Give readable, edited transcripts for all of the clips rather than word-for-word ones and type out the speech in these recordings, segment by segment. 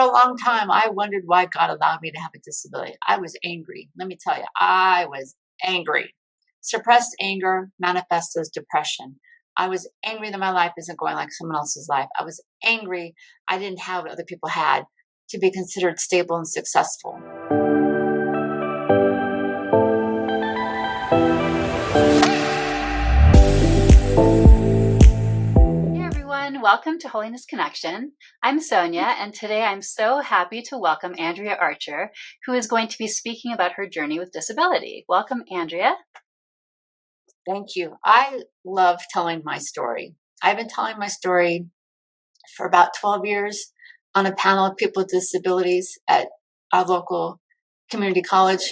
a long time, I wondered why God allowed me to have a disability. I was angry. Let me tell you, I was angry. Suppressed anger manifests as depression. I was angry that my life isn't going like someone else's life. I was angry I didn't have what other people had to be considered stable and successful. Welcome to Wholiness Connection. I'm Sonja, and today I'm so happy to welcome Andrea Archer, who is going to be speaking about her journey with disability. Welcome, Andrea. Thank you. I love telling my story. I've been telling my story for about 12 years on a panel of people with disabilities at our local community college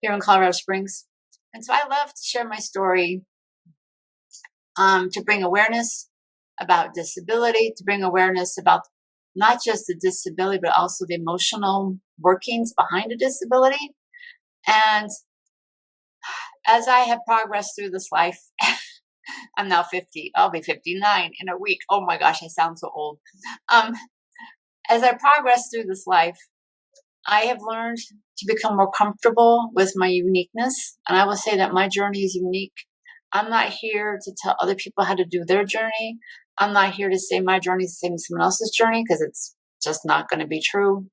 here in Colorado Springs. And so I love to share my story to bring awareness about disability, to bring awareness about not just the disability, but also the emotional workings behind a disability. And as I have progressed through this life, I'm now 50. I'll be 59 in a week. Oh my gosh, I sound so old. As I progress through this life, I have learned to become more comfortable with my uniqueness. And I will say that my journey is unique. I'm not here to tell other people how to do their journey. I'm not here to say my journey is the same as someone else's journey, because it's just not going to be true.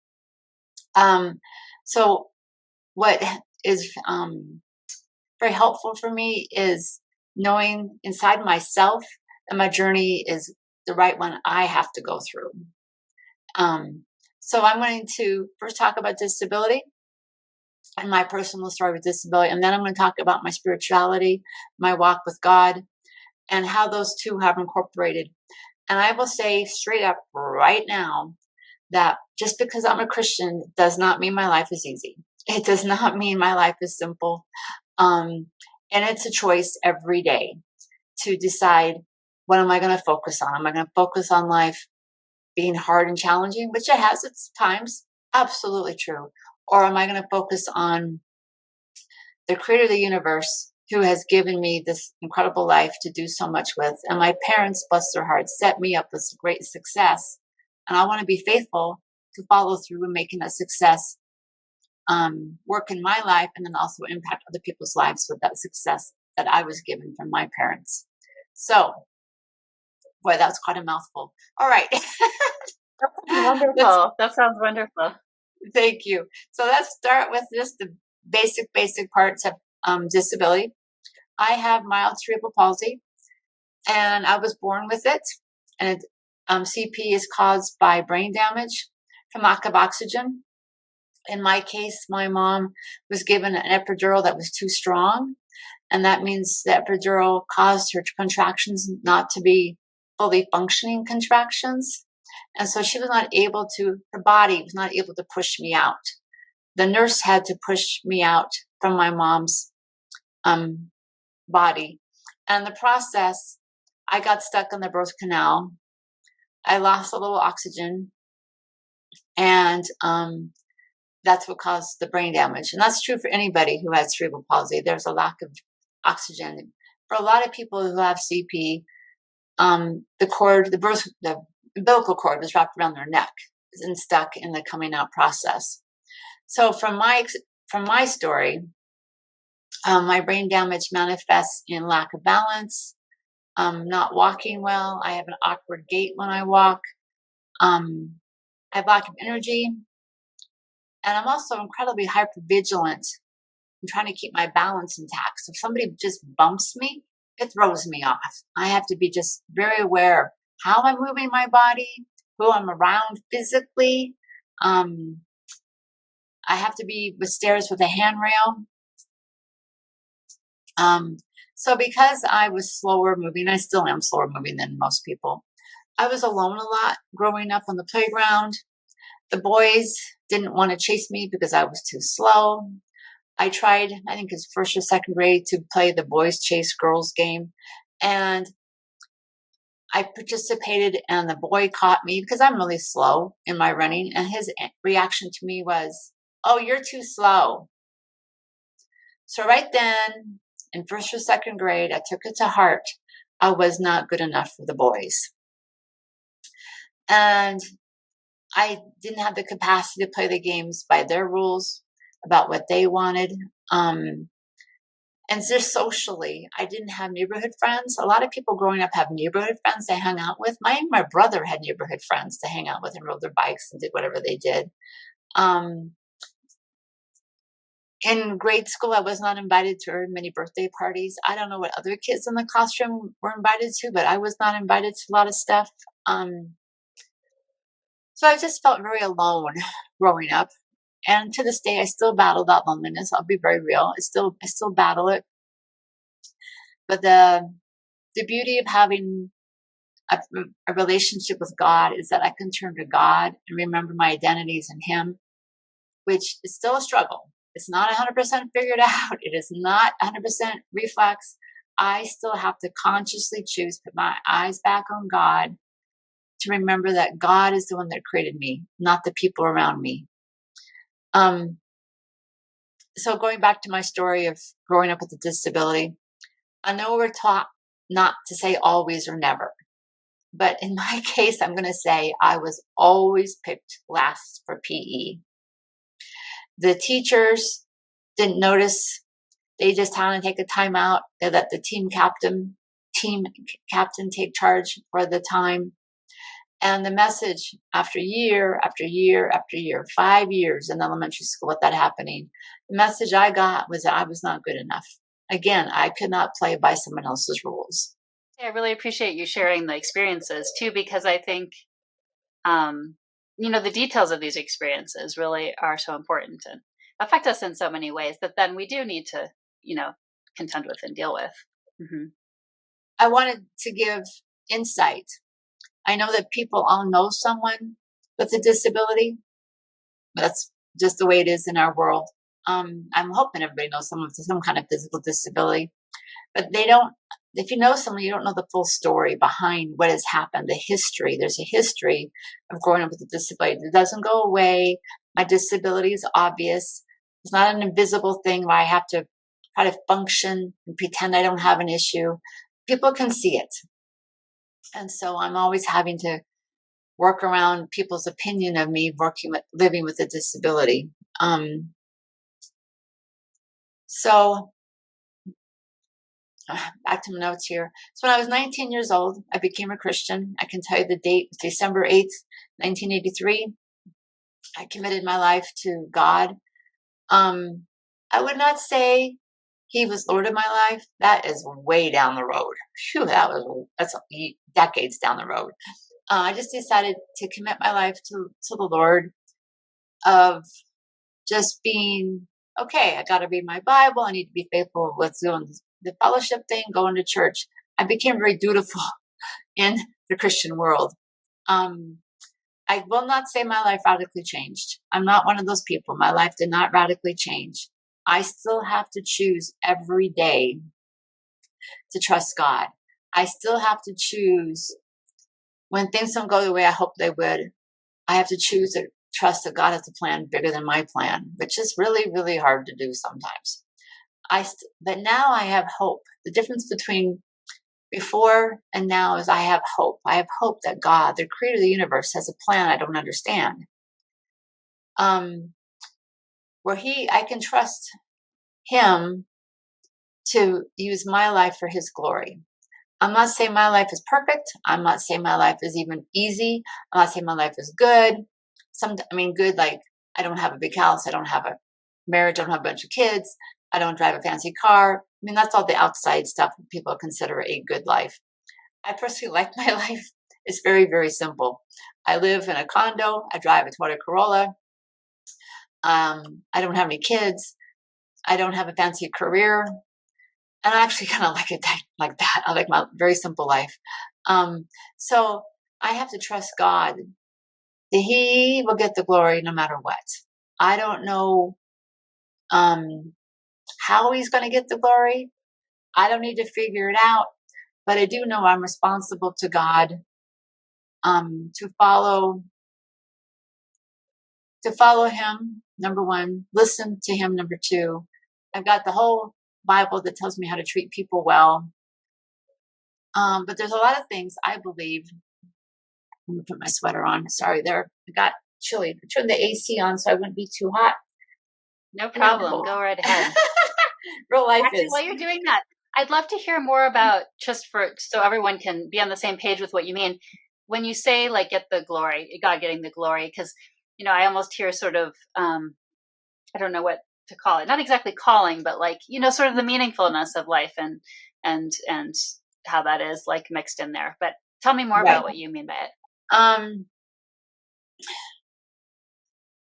So what is very helpful for me is knowing inside myself that my journey is the right one I have to go through. So I'm going to first talk about disability and my personal story with disability, and then I'm going to talk about my spirituality, my walk with God, and how those two have incorporated. And I will say straight up right now that just because I'm a Christian does not mean my life is easy. It does not mean my life is simple. And it's a choice every day to decide, what am I going to focus on? Am I going to focus on life being hard and challenging, which it has its times, absolutely true. Or am I going to focus on the creator of the universe, who has given me this incredible life to do so much with? And my parents, bless their hearts, set me up with great success. And I want to be faithful to follow through and making that success work in my life, and then also impact other people's lives with that success that I was given from my parents. So, boy, that's quite a mouthful. All right. Wonderful. That sounds wonderful. Thank you. So let's start with just the basic parts of disability. I have mild cerebral palsy, and I was born with it. And CP is caused by brain damage from lack of oxygen. In my case, my mom was given an epidural that was too strong, and that means the epidural caused her contractions not to be fully functioning contractions. And so she was not able to, her body was not able to push me out. The nurse had to push me out from my mom's body. And the process, I got stuck in the birth canal. I lost a little oxygen, and that's what caused the brain damage. And that's true for anybody who has cerebral palsy. There's a lack of oxygen. For a lot of people who have CP, the umbilical cord was wrapped around their neck and stuck in the coming out process. So from my story, my brain damage manifests in lack of balance, not walking well. I have an awkward gait when I walk. I have lack of energy. And I'm also incredibly hypervigilant in trying to keep my balance intact. So if somebody just bumps me, it throws me off. I have to be just very aware of how I'm moving my body, who I'm around physically. I have to be with stairs with a handrail. So because I was slower moving, I still am slower moving than most people. I was alone a lot growing up on the playground. The boys didn't want to chase me because I was too slow. I tried, I think it's first or second grade, to play the boys chase girls game. And I participated, and the boy caught me because I'm really slow in my running. And his reaction to me was, "Oh, you're too slow." So right then, in first or second grade, I took it to heart. I was not good enough for the boys. And I didn't have the capacity to play the games by their rules about what they wanted. And just socially, I didn't have neighborhood friends. A lot of people growing up have neighborhood friends they hung out with. My brother had neighborhood friends to hang out with and rode their bikes and did whatever they did. In grade school, I was not invited to very many birthday parties. I don't know what other kids in the classroom were invited to, but I was not invited to a lot of stuff. So I just felt very alone growing up. And to this day, I still battle that loneliness. I'll be very real. I still battle it. But the beauty of having a relationship with God is that I can turn to God and remember my identities in Him, which is still a struggle. It's not 100% figured out. It is not 100% reflex. I still have to consciously choose, put my eyes back on God to remember that God is the one that created me, not the people around me. So going back to my story of growing up with a disability, I know we're taught not to say always or never. But in my case, I'm going to say I was always picked last for PE. The teachers didn't notice. They just had to take a timeout. They let the team captain take charge for the time. And the message after year after year after year, 5 years in elementary school with that happening, the message I got was that I was not good enough. Again, I could not play by someone else's rules. I really appreciate you sharing the experiences too, because I think, the details of these experiences really are so important and affect us in so many ways that then we do need to, contend with and deal with. Mm-hmm. I wanted to give insight. I know that people all know someone with a disability. That's just the way it is in our world. I'm hoping everybody knows someone with some kind of physical disability, but they don't. If you know someone, you don't know the full story behind what has happened, the history. There's a history of growing up with a disability. It doesn't go away. My disability is obvious. It's not an invisible thing where I have to try to function and pretend I don't have an issue. People can see it. And so I'm always having to work around people's opinion of me living with a disability. So back to my notes here. So when I was 19 years old, I became a Christian. I can tell you the date, December 8th, 1983. I committed my life to God. I would not say He was Lord of my life. That is way down the road. Phew, that's decades down the road. I just decided to commit my life to the Lord, of just being, okay, I got to read my Bible. I need to be faithful with doing the fellowship thing, going to church. I became very dutiful in the Christian world. I will not say my life radically changed. I'm not one of those people. My life did not radically change. I still have to choose every day to trust God. I still have to choose when things don't go the way I hope they would. I have to choose to trust that God has a plan bigger than my plan, which is really, really hard to do sometimes. But now I have hope. The difference between before and now is I have hope. I have hope that God, the creator of the universe, has a plan I don't understand. Where I can trust Him to use my life for His glory. I'm not saying my life is perfect. I'm not saying my life is even easy. I'm not saying my life is good. Good, like I don't have a big house. I don't have a marriage. I don't have a bunch of kids. I don't drive a fancy car. That's all the outside stuff that people consider a good life. I personally like my life. It's very, very simple. I live in a condo. I drive a Toyota Corolla. I don't have any kids. I don't have a fancy career. And I actually kind of like it like that. I like my very simple life. So I have to trust God that He will get the glory no matter what. I don't know how He's going to get the glory. I don't need to figure it out. But I do know I'm responsible to God to follow Him, number one, listen to Him, number two. I've got the whole Bible that tells me how to treat people well. But there's a lot of things I believe. I'm going to put my sweater on. Sorry there. I got chilly. Turn the AC on so I wouldn't be too hot. No problem. Go right ahead. Real life Actually, is. while you're doing that, I'd love to hear more about, just for so everyone can be on the same page with what you mean. When you say like get the glory, God getting the glory, because I almost hear sort of I don't know what to call it. Not exactly calling, but like sort of the meaningfulness of life and how that is like mixed in there. But tell me more Right. about what you mean by it.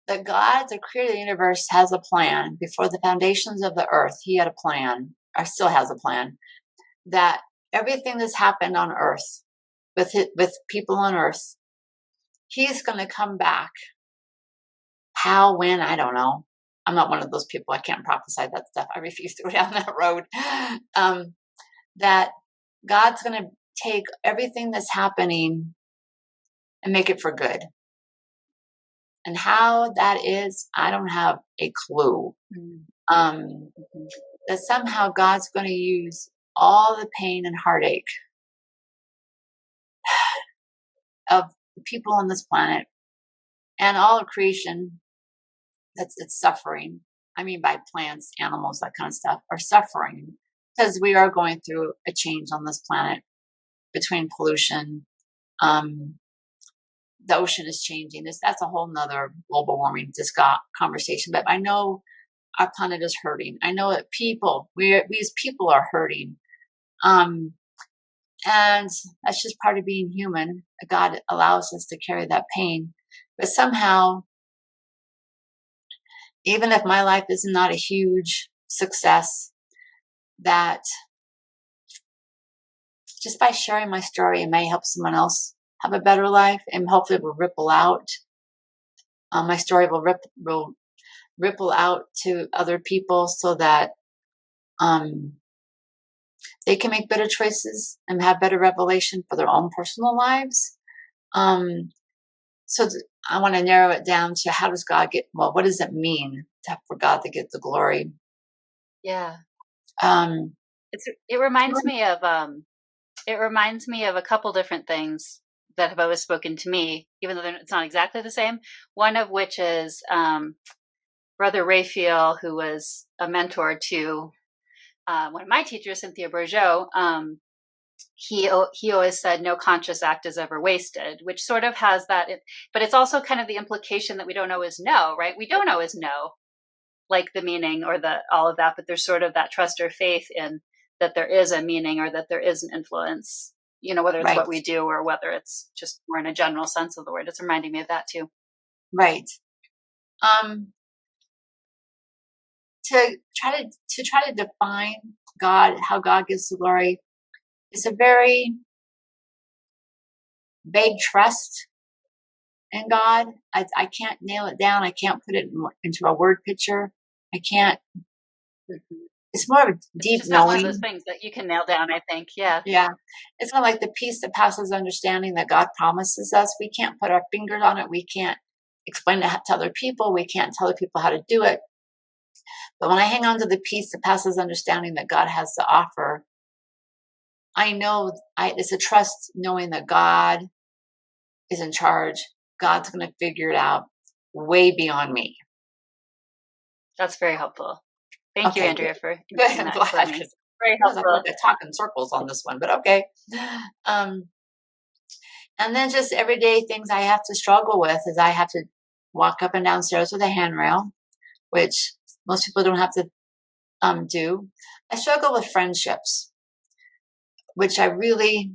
The God, the creator of the universe, has a plan. Before the foundations of the earth, he had a plan, or still has a plan, that everything that's happened on earth, with people on earth, he's going to come back. How, when, I don't know. I'm not one of those people. I can't prophesy that stuff. I refuse to go down that road. That God's going to take everything that's happening and make it for good. And how that is, I don't have a clue. That somehow God's going to use all the pain and heartache of the people on this planet and all of creation that's suffering. I mean, by plants, animals, that kind of stuff, are suffering because we are going through a change on this planet between pollution. The ocean is changing. That's a whole nother global warming conversation. But I know our planet is hurting. I know that we as people are hurting. And that's just part of being human. God allows us to carry that pain. But somehow, even if my life is not a huge success, that just by sharing my story, it may help someone else have a better life, and hopefully it will ripple out. My story will ripple out to other people so that they can make better choices and have better revelation for their own personal lives. So I want to narrow it down to how does God what does it mean for God to get the glory? Yeah. Um, it reminds me of a couple different things that have always spoken to me, even though it's not exactly the same. One of which is Brother Raphael, who was a mentor to one of my teachers, Cynthia Bourgeot. He always said no conscious act is ever wasted, which sort of has that, but it's also kind of the implication that we don't always know, right? We don't always know like the meaning or all of that, but there's sort of that trust or faith in that there is a meaning or that there is an influence, whether it's right. what we do or whether it's just more in a general sense of the word. It's reminding me of that too. Right. To try to define God, how God gives the glory, is a very vague trust in God. I can't nail it down. I can't put it into a word picture. I can't. It's more of a deep it's just not knowing. one of those things that you can nail down, I think. Yeah. Yeah. It's not like the peace that passes understanding that God promises us. We can't put our fingers on it. We can't explain it to other people. We can't tell other people how to do it. But when I hang on to the peace that passes understanding that God has to offer, I know it's a trust knowing that God is in charge. God's going to figure it out way beyond me. That's very helpful. Thank you, Andrea, for I'm glad, for me. Very helpful. I talk in circles on this one, but okay. And then just everyday things I have to struggle with is I have to walk up and down stairs with a handrail, which most people don't have to do. I struggle with friendships, which really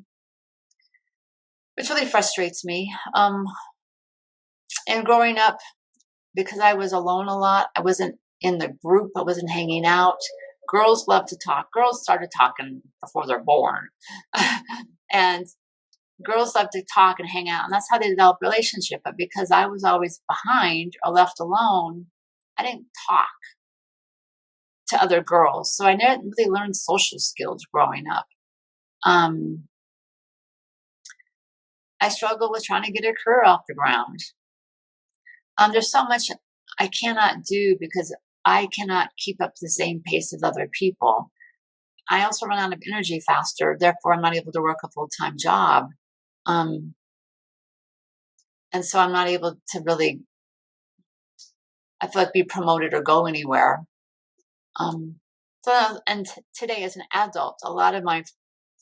frustrates me. And growing up, because I was alone a lot, I wasn't in the group, I wasn't hanging out. Girls love to talk. Girls started talking before they're born. And girls love to talk and hang out, and that's how they develop relationship. But because I was always behind or left alone, I didn't talk to other girls. So I never really learned social skills growing up. I struggle with trying to get a career off the ground. There's so much I cannot do because I cannot keep up the same pace as other people. I also run out of energy faster, therefore I'm not able to work a full-time job. And And so I'm not able to really, I feel like, be promoted or go anywhere. Today as an adult, a lot of my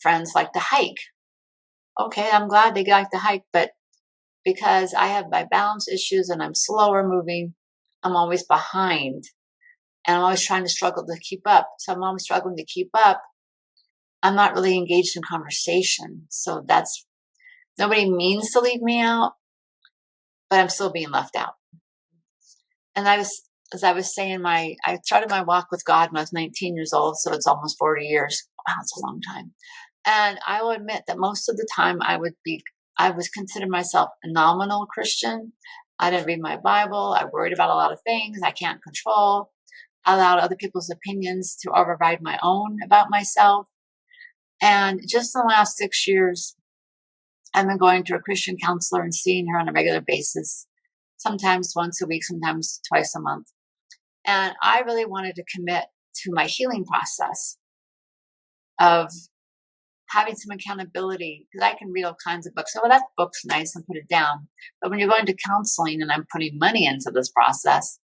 friends like to hike. Okay, I'm glad they like to hike, but because I have my balance issues and I'm slower moving, I'm always behind. And I'm always trying to struggle to keep up. So I'm always struggling to keep up. I'm not really engaged in conversation. So that's, nobody means to leave me out, but I'm still being left out. And as I was saying, I started my walk with God when I was 19 years old. So it's almost 40 years. Wow, it's a long time. And I will admit that most of the time I was considered myself a nominal Christian. I didn't read my Bible. I worried about a lot of things I can't control. I allowed other people's opinions to override my own about myself. And just in the last 6 years, I've been going to a Christian counselor and seeing her on a regular basis, sometimes once a week, sometimes twice a month. And I really wanted to commit to my healing process of having some accountability, because I can read all kinds of books. So, well, that book's nice, and put it down. But when you're going to counseling and I'm putting money into this process,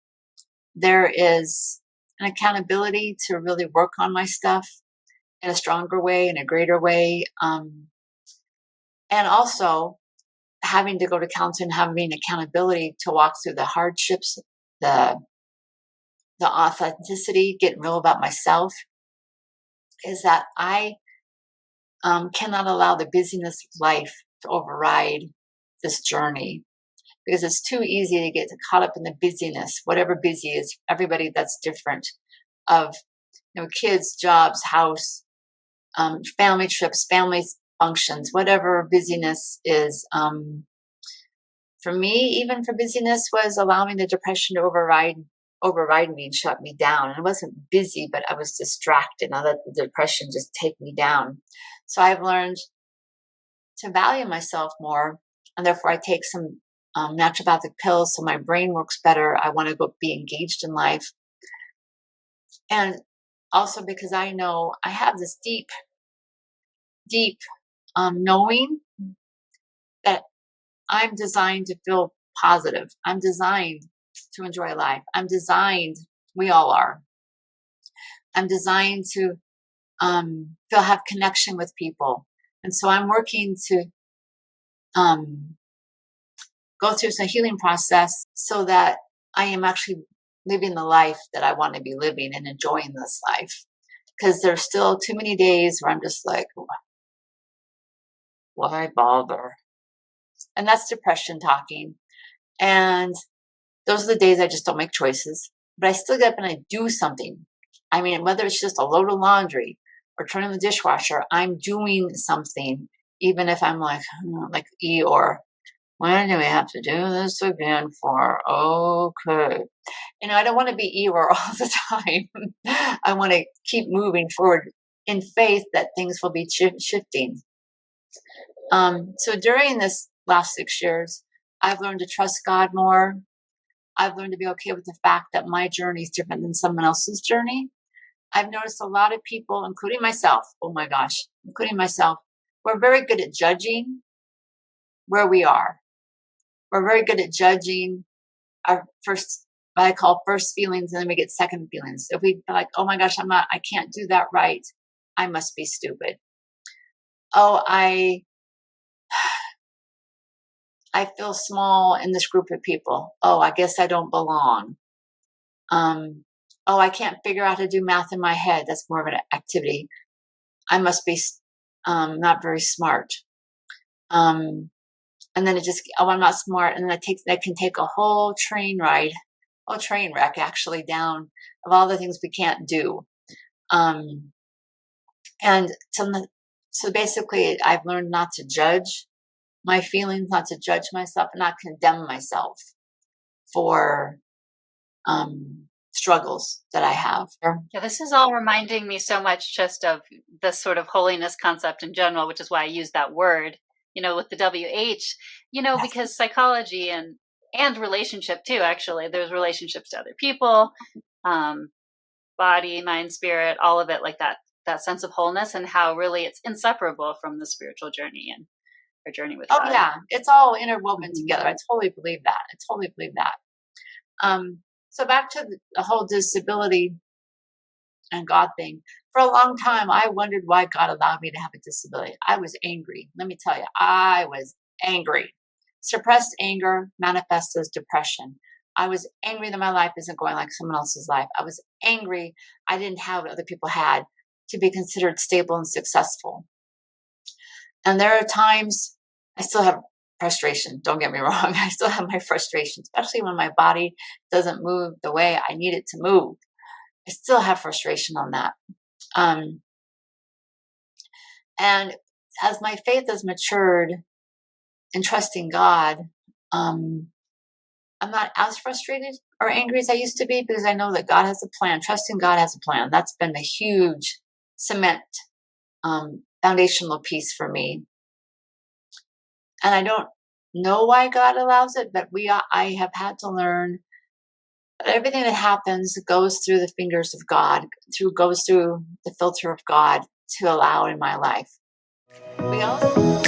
there is an accountability to really work on my stuff in a stronger way, in a greater way. And also having to go to counseling, having accountability to walk through the hardships, the authenticity, getting real about myself, is that I cannot allow the busyness of life to override this journey, because it's too easy to get caught up in the busyness, whatever busy is. Everybody, that's different, of kids, jobs, house, family trips, family functions, whatever busyness is. For me, even for busyness, was allowing the depression to override me and shut me down. And I wasn't busy, but I was distracted. I let the depression just take me down. So I've learned to value myself more, and therefore I take some naturopathic pills so my brain works better. I want to go be engaged in life. And also because I know I have this deep knowing that I'm designed to feel positive. I'm designed to enjoy life. We all are. I'm designed to have connection with people. And so I'm working to go through some healing process so that I am actually living the life that I want to be living and enjoying this life. Because there's still too many days where I'm just like, why bother? And that's depression talking. And those are the days I just don't make choices. But I still get up and I do something. I mean, whether it's just a load of laundry or turning the dishwasher, I'm doing something, even if I'm like Eeyore. When do we have to do this again for? Okay. I don't want to be Eeyore all the time. I want to keep moving forward in faith that things will be shifting. So during this last 6 years, I've learned to trust God more. I've learned to be okay with the fact that my journey is different than someone else's journey. I've noticed a lot of people, including myself, we're very good at judging where we are. We're very good at judging our what I call first feelings, and then we get second feelings. If we feel like, oh my gosh, I can't do that right, I must be stupid. Oh, I feel small in this group of people. Oh, I guess I don't belong. Oh, I can't figure out how to do math in my head. That's more of an activity. I must be not very smart. And then I'm not smart. And then that can take a whole train wreck actually, down of all the things we can't do. And so basically I've learned not to judge my feelings, not to judge myself, and not condemn myself for struggles that I have. Yeah, this is all reminding me so much just of this sort of holiness concept in general, which is why I use that word, with the WH, Yes. because psychology and relationship too, actually, there's relationships to other people, body, mind, spirit, all of it, like that sense of wholeness, and how really it's inseparable from the spiritual journey. And our journey with Oh God. yeah, it's all interwoven together. I totally believe that. So back to the whole disability and God thing. For a long time, I wondered why God allowed me to have a disability. I was angry. Let me tell you, I was angry. Suppressed anger manifests as depression. I was angry that my life isn't going like someone else's life. I was angry I didn't have what other people had to be considered stable and successful. And there are times I still have frustration. Don't get me wrong. I still have my frustration, especially when my body doesn't move the way I need it to move. I still have frustration on that. And as my faith has matured in trusting God, I'm not as frustrated or angry as I used to be because I know that God has a plan. Trusting God has a plan. That's been a huge cement, foundational piece for me. And I don't know why God allows it, but I have had to learn that everything that happens goes through the fingers of God, goes through the filter of God to allow in my life. We also